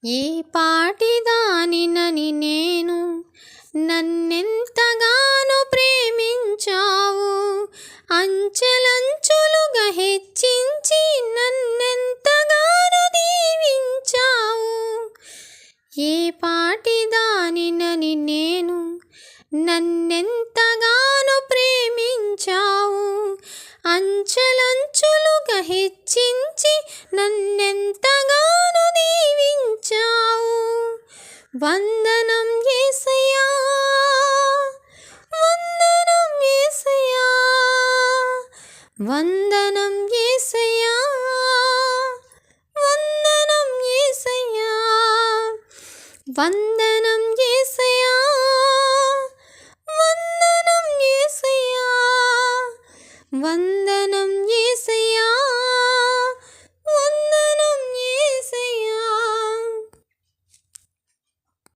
ఏ పాటిదానినని నేను నన్నెంతగానో ప్రేమించావు, అంచెలంచులుగా హెచ్చించి నన్నెంతగానో దీవించావు. ఏ పాటిదానినని నేను నన్నెంతగానో ప్రేమించావు, అంచెలంచులుగా హెచ్చించి నన్నెంతగానో దీవించావు. వందనం యేసయ్యా, వందనం యేసయ్యా, వందనం యేసయ్యా, వందనం యేసయ్యా, వందనం